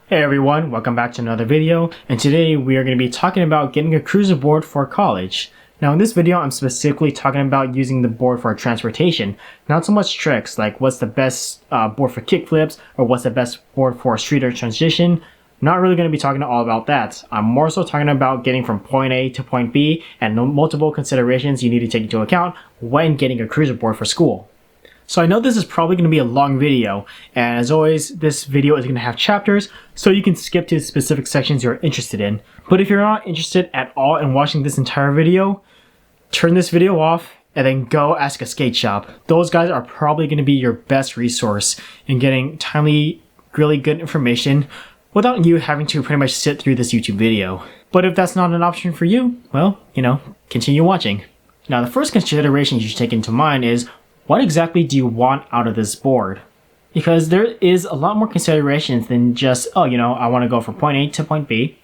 Hey everyone, welcome back to another video, and today we are going to be talking about getting a cruiser board for college. Now in this video I'm specifically talking about using the board for transportation, not so much tricks like what's the best board for kickflips or what's the best board for street or transition. I'm not really going to be talking all about that. I'm more so talking about getting from point A to point B and multiple considerations you need to take into account when getting a cruiser board for school. So I know this is probably going to be a long video, and as always, this video is going to have chapters, so you can skip to specific sections you're interested in. But if you're not interested at all in watching this entire video, turn this video off and then go ask a skate shop. Those guys are probably going to be your best resource in getting timely, really good information without you having to pretty much sit through this YouTube video. But if that's not an option for you, well, continue watching. Now the first consideration you should take into mind is, what exactly do you want out of this board? Because there is a lot more considerations than just, I want to go from point A to point B.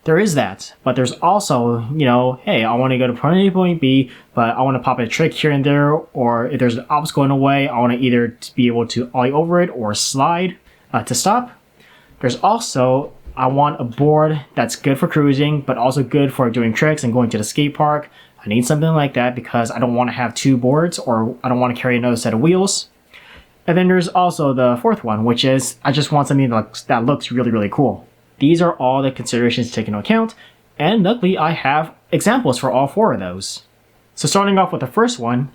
There is that, but there's also, hey, I want to go to point A to point B, but I want to pop a trick here and there, or if there's an obstacle in the way, I want to either be able to ollie over it or slide to stop. There's also, I want a board that's good for cruising, but also good for doing tricks and going to the skate park. I need something like that because I don't want to have two boards, or I don't want to carry another set of wheels. And then there's also the fourth one, which is I just want something that looks really, really cool. These are all the considerations taken into account, and luckily I have examples for all four of those. So starting off with the first one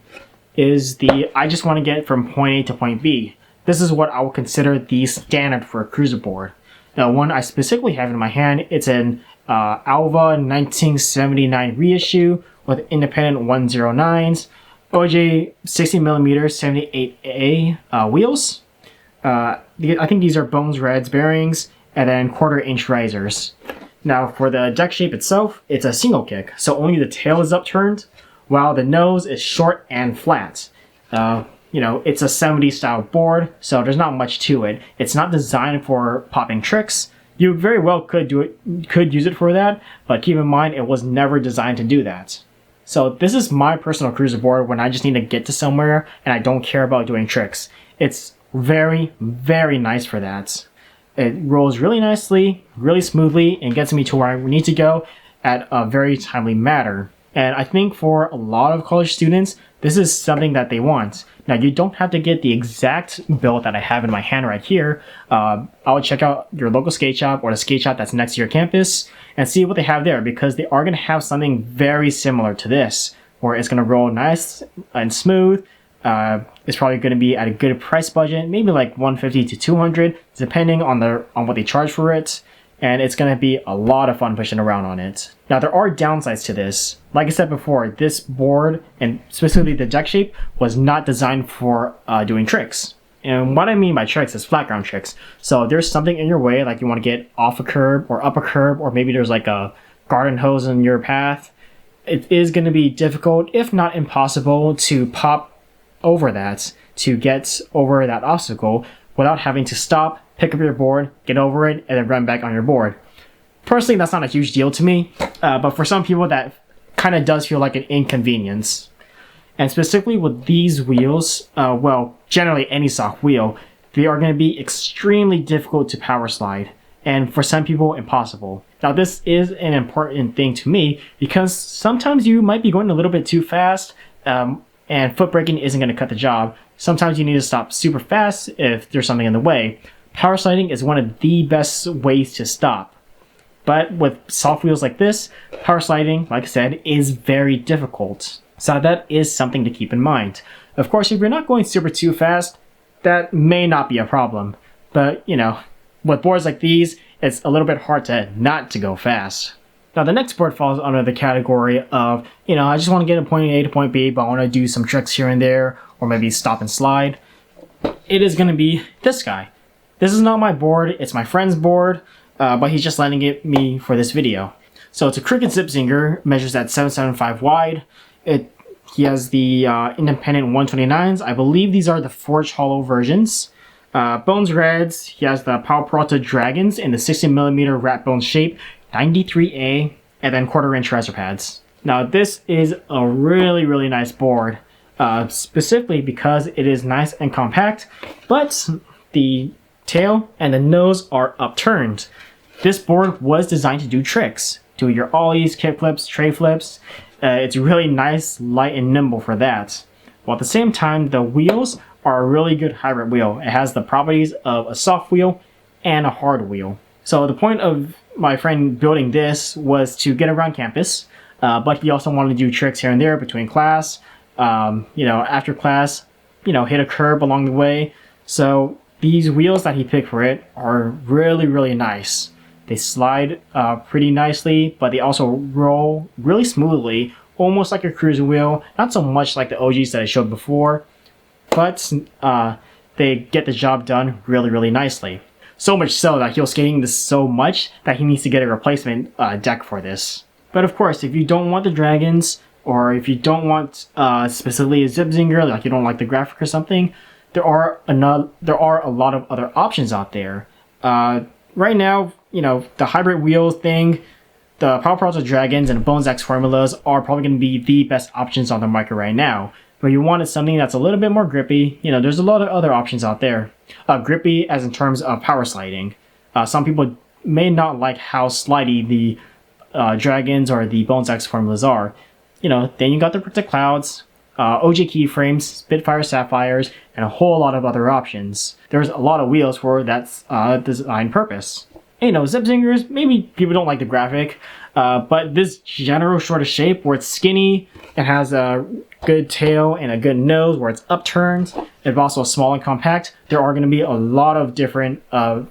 is I just want to get from point A to point B. This is what I would consider the standard for a cruiser board. The one I specifically have in my hand, it's an Alva 1979 reissue with independent 109s, OJ 60mm 78A wheels. I think these are Bones Reds bearings, and then 1/4 inch risers. Now for the deck shape itself, it's a single kick, so only the tail is upturned, while the nose is short and flat. It's a 70s style board, so there's not much to it. It's not designed for popping tricks. You very well could use it for that, but keep in mind it was never designed to do that. So this is my personal cruiser board when I just need to get to somewhere and I don't care about doing tricks. It's very, very nice for that. It rolls really nicely, really smoothly, and gets me to where I need to go at a very timely manner. And I think for a lot of college students, this is something that they want. Now, you don't have to get the exact build that I have in my hand right here. I would check out your local skate shop or the skate shop that's next to your campus and see what they have there, because they are going to have something very similar to this, where it's going to roll nice and smooth. It's probably going to be at a good price budget, maybe like $150 to $200, depending on what they charge for it. And it's going to be a lot of fun pushing around on it. Now, there are downsides to this. Like I said before, this board, and specifically the deck shape, was not designed for doing tricks. And what I mean by tricks is flat ground tricks. So if there's something in your way, like you want to get off a curb or up a curb, or maybe there's like a garden hose in your path, it is going to be difficult, if not impossible, to pop over that, to get over that obstacle without having to stop, pick up your board, get over it, and then run back on your board. Personally, that's not a huge deal to me, but for some people that kind of does feel like an inconvenience. And specifically with these wheels, generally any soft wheel, they are going to be extremely difficult to power slide, and for some people, impossible. Now this is an important thing to me, because sometimes you might be going a little bit too fast, and foot braking isn't going to cut the job. Sometimes you need to stop super fast if there's something in the way. Power sliding is one of the best ways to stop. But with soft wheels like this, power sliding, like I said, is very difficult. So that is something to keep in mind. Of course, if you're not going super too fast, that may not be a problem. But, with boards like these, it's a little bit hard not to go fast. Now, the next board falls under the category of, I just want to get a point A to point B, but I want to do some tricks here and there, or maybe stop and slide. It is going to be this guy. This is not my board, it's my friend's board, but he's just lending it me for this video. So it's a Cricket Zip Zinger, measures at 7.75 wide. He has the independent 129s. I believe these are the Forge Hollow versions. Bones Reds, he has the Pau Peralta Dragons in the 60mm rat bone shape, 93A, and then 1/4 inch riser pads. Now this is a really, really nice board, specifically because it is nice and compact, but the tail, and the nose are upturned. This board was designed to do tricks. Do your ollies, kick flips, tray flips. It's really nice, light, and nimble for that. While at the same time, the wheels are a really good hybrid wheel. It has the properties of a soft wheel and a hard wheel. So the point of my friend building this was to get around campus, but he also wanted to do tricks here and there between class, after class, hit a curb along the way. So these wheels that he picked for it are really, really nice. They slide pretty nicely, but they also roll really smoothly, almost like a cruiser wheel. Not so much like the OGs that I showed before, but they get the job done really, really nicely. So much so that he was skating this so much that he needs to get a replacement deck for this. But of course, if you don't want the dragons, or if you don't want specifically a zip zinger, like you don't like the graphic or something, there are a lot of other options out there. Right now, the hybrid wheel thing, the Power Project Dragons and Bones X formulas are probably going to be the best options on the market right now. But you wanted something that's a little bit more grippy, there's a lot of other options out there. Grippy as in terms of power sliding. Some people may not like how slidey the Dragons or the Bones X formulas are. Then you got the Protect Clouds, OG keyframes, Spitfire Sapphires, and a whole lot of other options. There's a lot of wheels for that design purpose. Zip zingers, maybe people don't like the graphic, but this general sort of shape where it's skinny, it has a good tail and a good nose where it's upturned, it's also small and compact. There are going to be a lot of different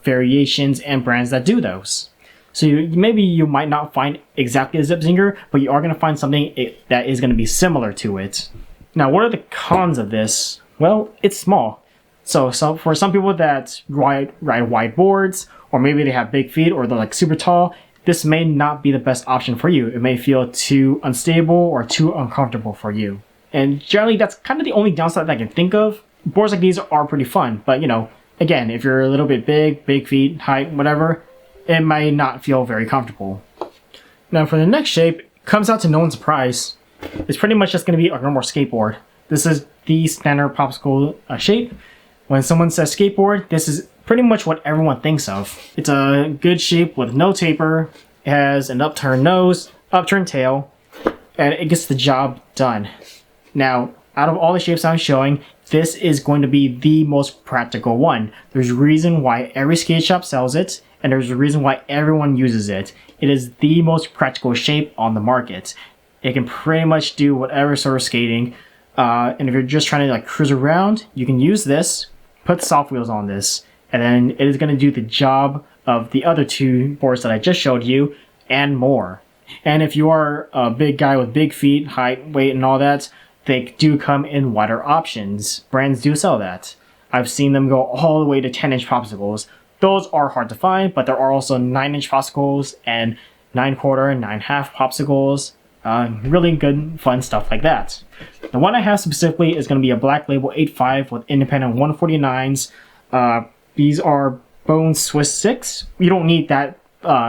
variations and brands that do those. So maybe you might not find exactly a zip zinger, but you are going to find something that is going to be similar to it. Now, what are the cons of this? Well, it's small. So for some people that ride wide boards, or maybe they have big feet, or they're like super tall, this may not be the best option for you. It may feel too unstable or too uncomfortable for you. And generally, that's kind of the only downside that I can think of. Boards like these are pretty fun, but again, if you're a little bit big feet, height, whatever, it might not feel very comfortable. Now for the next shape, it comes out to no one's surprise. It's pretty much just going to be a normal skateboard. This is the standard popsicle shape. When someone says skateboard, this is pretty much what everyone thinks of. It's a good shape with no taper, it has an upturned nose, upturned tail, and it gets the job done. Now, out of all the shapes I'm showing, this is going to be the most practical one. There's a reason why every skate shop sells it, and there's a reason why everyone uses it. It is the most practical shape on the market. It can pretty much do whatever sort of skating, and if you're just trying to cruise around, you can use this, put soft wheels on this, and then it is going to do the job of the other two boards that I just showed you, and more. And if you are a big guy with big feet, height, weight, and all that, they do come in wider options. Brands do sell that. I've seen them go all the way to 10-inch popsicles. Those are hard to find, but there are also 9-inch popsicles and 9/4 and 9/2 popsicles. Really good, fun stuff like that. The one I have specifically is going to be a Black Label 8.5 with independent 149s. These are Bone Swiss 6. You don't need that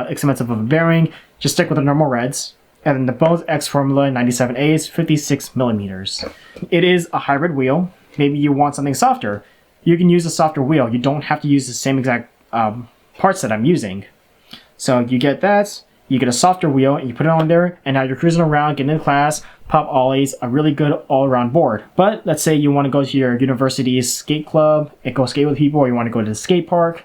expensive of a bearing. Just stick with the normal reds. And then the Bones X Formula 97As, 56 millimeters. It is a hybrid wheel. Maybe you want something softer. You can use a softer wheel. You don't have to use the same exact parts that I'm using. So you get that, you get a softer wheel, and you put it on there, and now you're cruising around, getting in class, pop ollies, a really good all-around board. But let's say you want to go to your university's skate club and go skate with people, or you want to go to the skate park,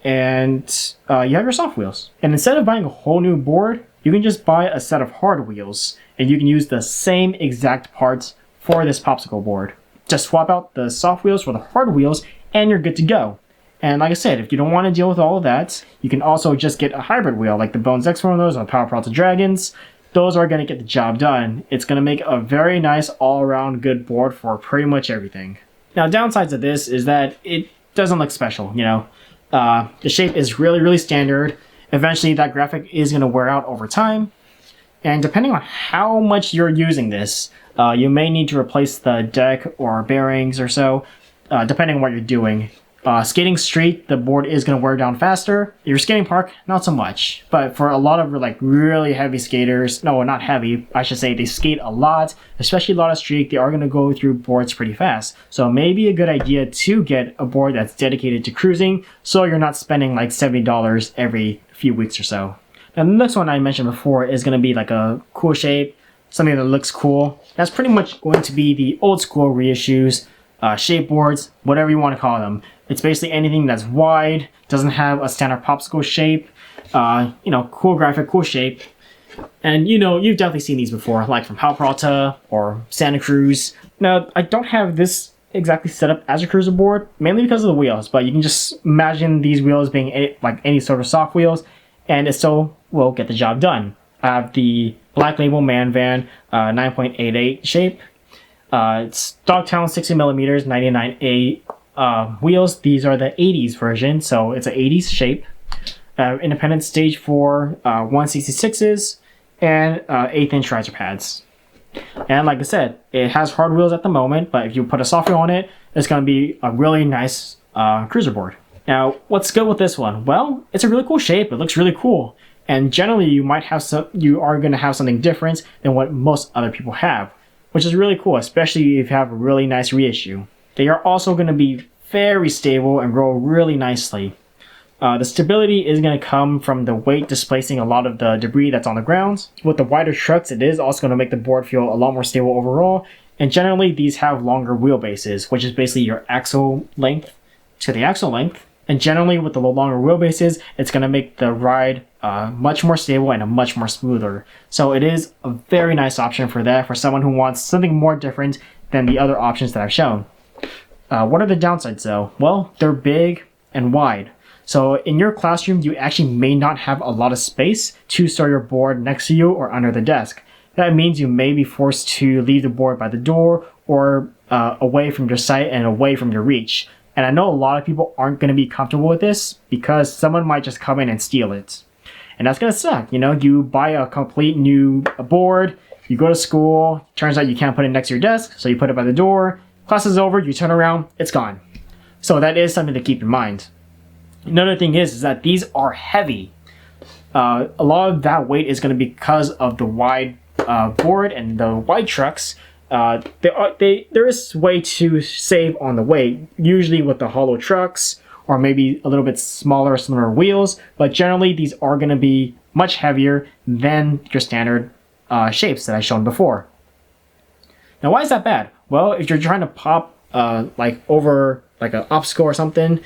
and you have your soft wheels. And instead of buying a whole new board, you can just buy a set of hard wheels, and you can use the same exact parts for this popsicle board. Just swap out the soft wheels for the hard wheels, and you're good to go. And like I said, if you don't want to deal with all of that, you can also just get a hybrid wheel, like the Bones X formulas or the Power Project Dragons. Those are going to get the job done. It's going to make a very nice all-around good board for pretty much everything. Now, downsides of this is that it doesn't look special, The shape is really, really standard. Eventually, that graphic is going to wear out over time. And depending on how much you're using this, you may need to replace the deck or bearings or so, depending on what you're doing. Skating street, the board is going to wear down faster. Your skating park, not so much. But for a lot of like really heavy skaters, no, not heavy, I should say they skate a lot, especially a lot of street, they are going to go through boards pretty fast. So maybe a good idea to get a board that's dedicated to cruising, so you're not spending like $70 every few weeks or so. Now the next one I mentioned before is going to be like a cool shape, something that looks cool. That's pretty much going to be the old school reissues, shape boards, whatever you want to call them. It's basically anything that's wide, doesn't have a standard popsicle shape, cool graphic, cool shape. And you've definitely seen these before, like from Palo Peralta or Santa Cruz. Now, I don't have this exactly set up as a cruiser board, mainly because of the wheels, but you can just imagine these wheels being like any sort of soft wheels, and it still will get the job done. I have the Black Label Man Van 9.88 shape. It's Dogtown 60 millimeters, 99A wheels. These are the 80s version, so it's an 80s shape. Independent stage 4 166s and 1/8 inch riser pads. And like I said, it has hard wheels at the moment, but if you put a soft wheel on it, it's going to be a really nice cruiser board. Now, what's good with this one? Well, it's a really cool shape. It looks really cool. And generally, you are going to have something different than what most other people have, which is really cool, especially if you have a really nice reissue. They are also going to be very stable and roll really nicely. The stability is going to come from the weight displacing a lot of the debris that's on the ground. With the wider trucks, it is also going to make the board feel a lot more stable overall. And generally, these have longer wheelbases, which is basically your axle length to the axle length. And generally, with the longer wheelbases, it's going to make the ride much more stable and a much more smoother. So it is a very nice option for that, for someone who wants something more different than the other options that I've shown. What are the downsides though? Well, they're big and wide. So in your classroom, you actually may not have a lot of space to store your board next to you or under the desk. That means you may be forced to leave the board by the door or away from your sight and away from your reach. And I know a lot of people aren't going to be comfortable with this because someone might just come in and steal it. And that's going to suck. You buy a complete new board, you go to school, turns out you can't put it next to your desk, so you put it by the door, class is over, you turn around, it's gone. So that is something to keep in mind. Another thing is that these are heavy. A lot of that weight is going to be because of the wide board and the wide trucks. There is a way to save on the weight, usually with the hollow trucks or maybe a little bit smaller, slimmer wheels, but generally these are going to be much heavier than your standard shapes that I've shown before. Now, why is that bad? Well, if you're trying to pop over like an obstacle or something,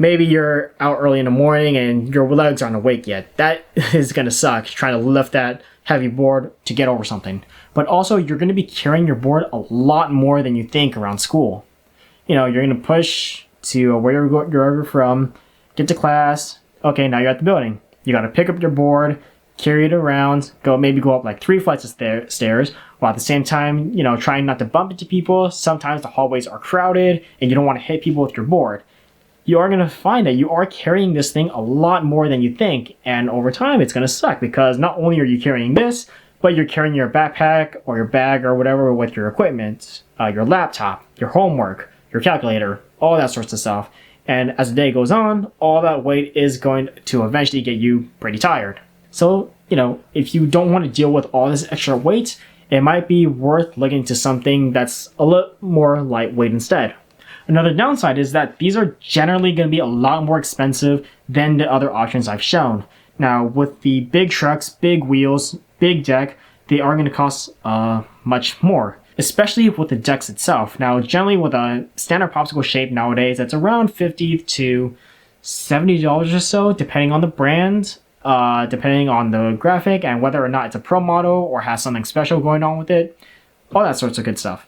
maybe you're out early in the morning and your legs aren't awake yet. That is going to suck, trying to lift that heavy board to get over something. But also, you're going to be carrying your board a lot more than you think around school. You're going to push to wherever you're from, get to class. Okay, now you're at the building. You got to pick up your board, carry it around, go up like 3 flights of stairs, while at the same time, trying not to bump into people. Sometimes the hallways are crowded and you don't want to hit people with your board. You are going to find that you are carrying this thing a lot more than you think, and over time it's going to suck because not only are you carrying this, but you're carrying your backpack or your bag or whatever with your equipment, your laptop, your homework, your calculator, all that sorts of stuff. And as the day goes on, all that weight is going to eventually get you pretty tired. So, if you don't want to deal with all this extra weight, it might be worth looking to something that's a little more lightweight instead. Another downside is that these are generally going to be a lot more expensive than the other options I've shown. Now, with the big trucks, big wheels, big deck, they are going to cost much more, especially with the decks itself. Now, generally with a standard popsicle shape nowadays, it's around $50 to $70 or so, depending on the brand, depending on the graphic, and whether or not it's a pro model or has something special going on with it, all that sorts of good stuff.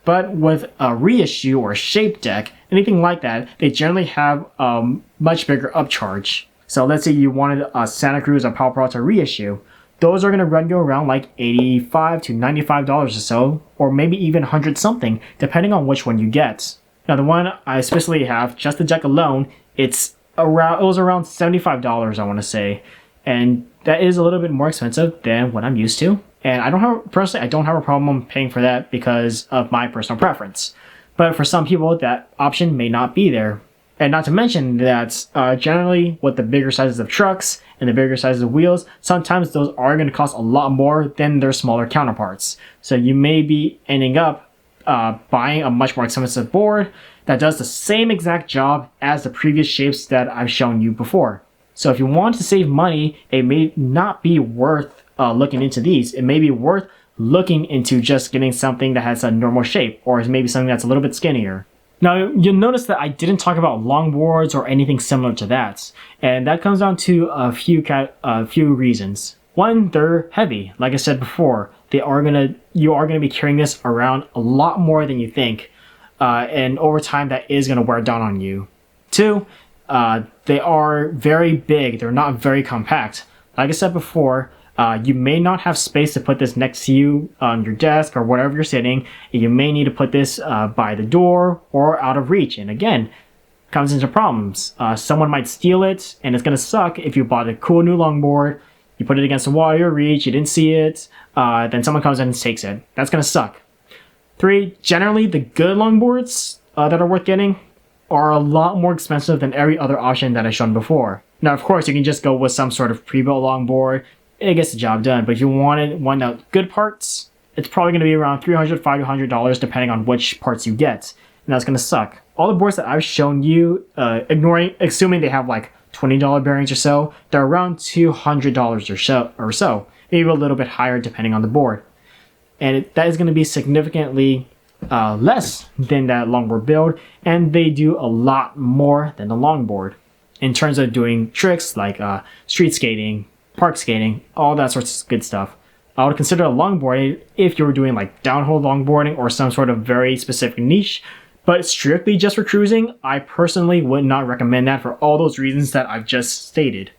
But with a reissue or a shape deck, anything like that, they generally have a much bigger upcharge. So let's say you wanted a Santa Cruz or Palo Peralta reissue. Those are going to run you around like $85 to $95 or so, or maybe even 100 something, depending on which one you get. Now the one I specifically have, just the deck alone, it was around $75, I want to say. And that is a little bit more expensive than what I'm used to. And I don't have a problem paying for that because of my personal preference. But for some people, that option may not be there. And not to mention that generally with the bigger sizes of trucks and the bigger sizes of wheels, sometimes those are going to cost a lot more than their smaller counterparts. So you may be ending up buying a much more expensive board that does the same exact job as the previous shapes that I've shown you before. So if you want to save money, it may not be worth looking into these. It may be worth looking into just getting something that has a normal shape, or maybe something that's a little bit skinnier. Now, you'll notice that I didn't talk about longboards or anything similar to that, and that comes down to a few reasons. One, they're heavy. Like I said before, you are gonna be carrying this around a lot more than you think, and over time that is gonna wear down on you. Two, they are very big. They're not very compact. Like I said before, you may not have space to put this next to you on your desk or wherever you're sitting. You may need to put this by the door or out of reach. And again, comes into problems. Someone might steal it, and it's going to suck if you bought a cool new longboard, you put it against the wall of your reach, you didn't see it, then someone comes in and takes it. That's going to suck. Three, generally the good longboards that are worth getting are a lot more expensive than every other option that I've shown before. Now, of course, you can just go with some sort of pre-built longboard. It gets the job done, but if you wanted one with good parts, it's probably going to be around $300, $500 depending on which parts you get, and that's going to suck. All the boards that I've shown you, assuming they have like $20 bearings or so, they're around $200 or so, maybe a little bit higher depending on the board, and that is going to be significantly less than that longboard build, and they do a lot more than the longboard in terms of doing tricks like street skating, park skating, all that sorts of good stuff. I would consider a longboard if you were doing like downhill longboarding or some sort of very specific niche, but strictly just for cruising, I personally would not recommend that for all those reasons that I've just stated.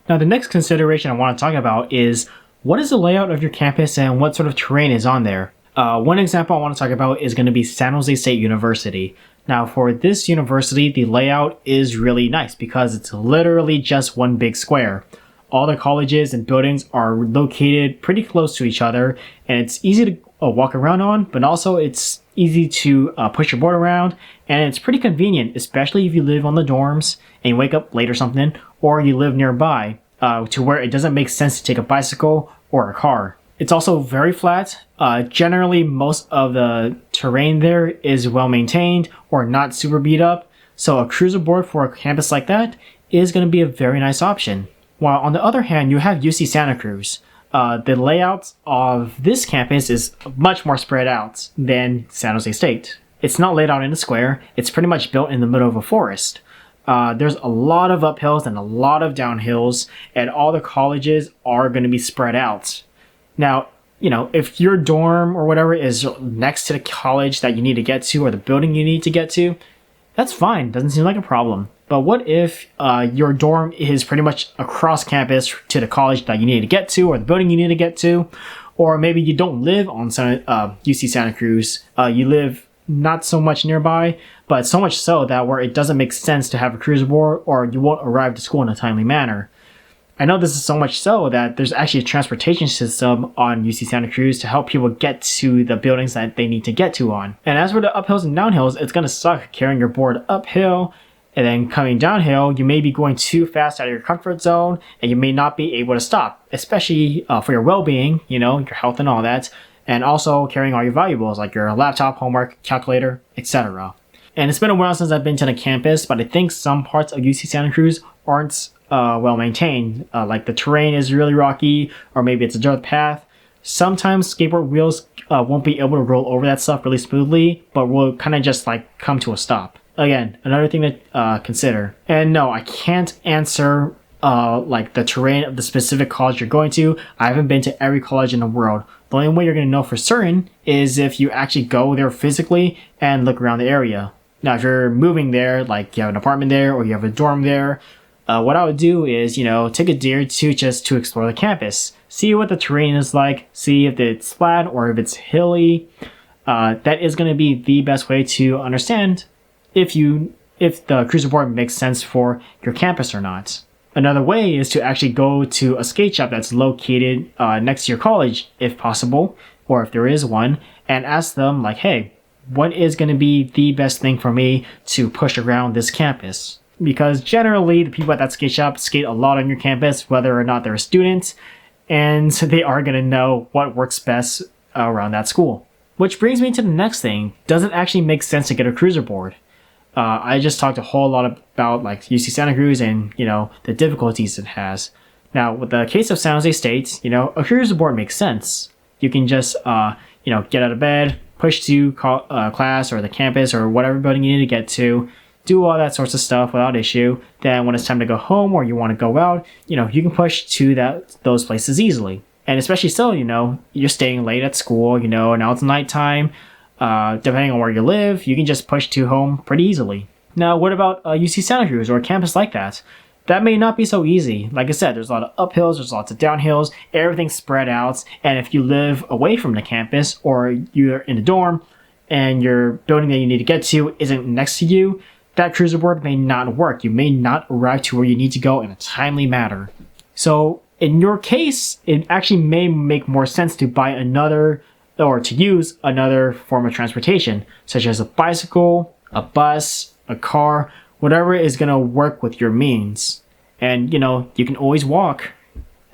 Now, the next consideration I want to talk about is what is the layout of your campus and what sort of terrain is on there. One example I want to talk about is going to be San Jose State University. Now, for this university, the layout is really nice because it's literally just one big square. All the colleges and buildings are located pretty close to each other, and it's easy to walk around on, but also it's easy to push your board around, and it's pretty convenient, especially if you live on the dorms and you wake up late or something, or you live nearby to where it doesn't make sense to take a bicycle or a car. It's also very flat. Generally, most of the terrain there is well maintained or not super beat up, so a cruiser board for a campus like that is going to be a very nice option. While on the other hand, you have UC Santa Cruz. The layout of this campus is much more spread out than San Jose State. It's not laid out in a square. It's pretty much built in the middle of a forest. There's a lot of uphills and a lot of downhills, and all the colleges are going to be spread out. Now, if your dorm or whatever is next to the college that you need to get to or the building you need to get to, that's fine. Doesn't seem like a problem. But what if your dorm is pretty much across campus to the college that you need to get to or the building you need to get to, or maybe you don't live on UC Santa Cruz, you live not so much nearby, but so much so that where it doesn't make sense to have a cruiser board or you won't arrive to school in a timely manner. I know this is so much so that there's actually a transportation system on UC Santa Cruz to help people get to the buildings that they need to get to on. And as for the uphills and downhills, it's going to suck carrying your board uphill, and then coming downhill, you may be going too fast out of your comfort zone, and you may not be able to stop, especially for your well-being, your health and all that, and also carrying all your valuables like your laptop, homework, calculator, etc. And it's been a while since I've been to the campus, but I think some parts of UC Santa Cruz aren't well maintained. Like the terrain is really rocky, or maybe it's a dirt path. Sometimes skateboard wheels won't be able to roll over that stuff really smoothly, but will kind of just like come to a stop. Again, another thing to consider. And no, I can't answer like the terrain of the specific college you're going to. I haven't been to every college in the world. The only way you're going to know for certain is if you actually go there physically and look around the area. Now, if you're moving there, like you have an apartment there or you have a dorm there, what I would do is, take a day or two just to explore the campus. See what the terrain is like, see if it's flat or if it's hilly. That is going to be the best way to understand if the cruiser board makes sense for your campus or not. Another way is to actually go to a skate shop that's located next to your college, if possible, or if there is one, and ask them like, hey, what is going to be the best thing for me to push around this campus. Because generally, the people at that skate shop skate a lot on your campus, whether or not they're a student, and they are going to know what works best around that school. Which brings me to the next thing. Does it actually make sense to get a cruiser board? I just talked a whole lot about like UC Santa Cruz and, the difficulties it has. Now, with the case of San Jose State, a cruiser board makes sense. You can just, get out of bed, push to class or the campus or whatever building you need to get to, do all that sorts of stuff without issue. Then when it's time to go home or you want to go out, you can push to those places easily. And especially still, you're staying late at school, now it's nighttime. Depending on where you live, you can just push to home pretty easily. Now, what about UC Santa Cruz or a campus like that? That may not be so easy. Like I said, there's a lot of uphills, there's lots of downhills, everything's spread out. And if you live away from the campus or you're in a dorm and your building that you need to get to isn't next to you, that cruiser board may not work. You may not arrive to where you need to go in a timely manner. So in your case, it actually may make more sense to buy another or to use another form of transportation, such as a bicycle, a bus, a car, whatever is going to work with your means. And, you can always walk.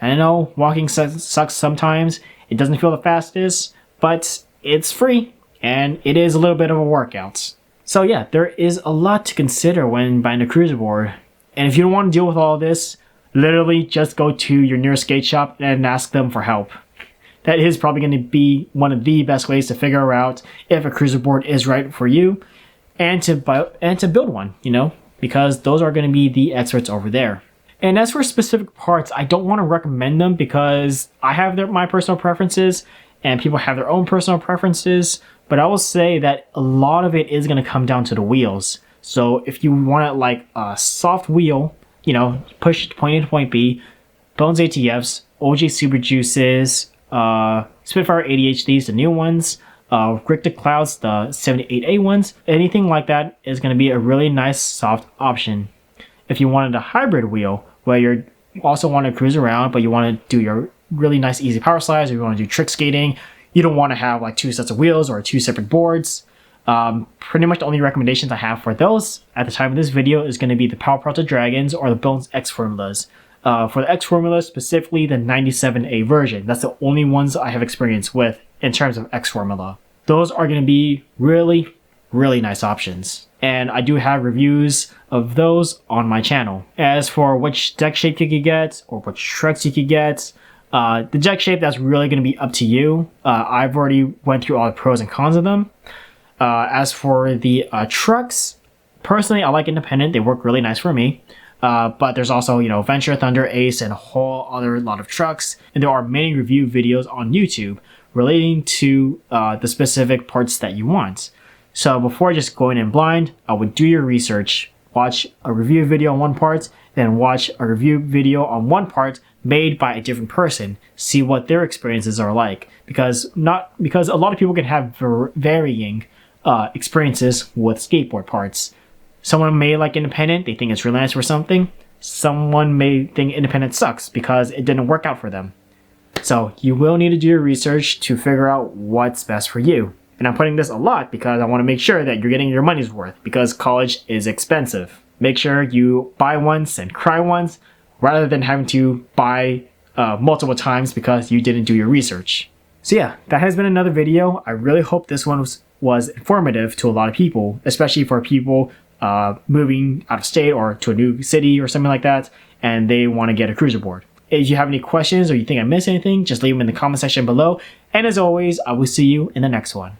I know walking sucks sometimes. It doesn't feel the fastest, but it's free and it is a little bit of a workout. So yeah, there is a lot to consider when buying a cruiser board. And if you don't want to deal with all this, literally just go to your nearest skate shop and ask them for help. That is probably going to be one of the best ways to figure out if a cruiser board is right for you and to build one, because those are going to be the experts over there. And as for specific parts, I don't want to recommend them because I have my personal preferences and people have their own personal preferences. But I will say that a lot of it is going to come down to the wheels. So if you want like a soft wheel, push point A to point B, Bones ATFs, OJ Super Juices, Spitfire ADHDs, the new ones, Rick the Clouds, the 78A ones, anything like that is going to be a really nice soft option. If you wanted a hybrid wheel, where you also want to cruise around, but you want to do your really nice easy power slides, or you want to do trick skating, you don't want to have like two sets of wheels or two separate boards. Pretty much the only recommendations I have for those at the time of this video is going to be the Power Project Dragons or the Bones X Formulas. For the X Formula, specifically the 97A version. That's the only ones I have experience with in terms of X Formula. Those are going to be really, really nice options. And I do have reviews of those on my channel. As for which deck shape you could get or which trucks you could get, the deck shape, that's really going to be up to you. I've already went through all the pros and cons of them. As for the trucks, personally, I like independent. They work really nice for me. But there's also, Venture, Thunder, Ace, and a whole other lot of trucks. And there are many review videos on YouTube relating to the specific parts that you want. So before just going in blind, I would do your research, watch a review video on one part, then watch a review video on one part made by a different person, see what their experiences are like. Because a lot of people can have varying experiences with skateboard parts. Someone may like independent, they think it's really nice for something. Someone may think independent sucks because it didn't work out for them. So you will need to do your research to figure out what's best for you. And I'm putting this a lot because I want to make sure that you're getting your money's worth, because college is expensive. Make sure you buy once and cry once rather than having to buy multiple times because you didn't do your research. So yeah, that has been another video. I really hope this one was informative to a lot of people, especially for people moving out of state or to a new city or something like that, and they want to get a cruiser board. If you have any questions or you think I missed anything, just leave them in the comment section below. And as always, I will see you in the next one.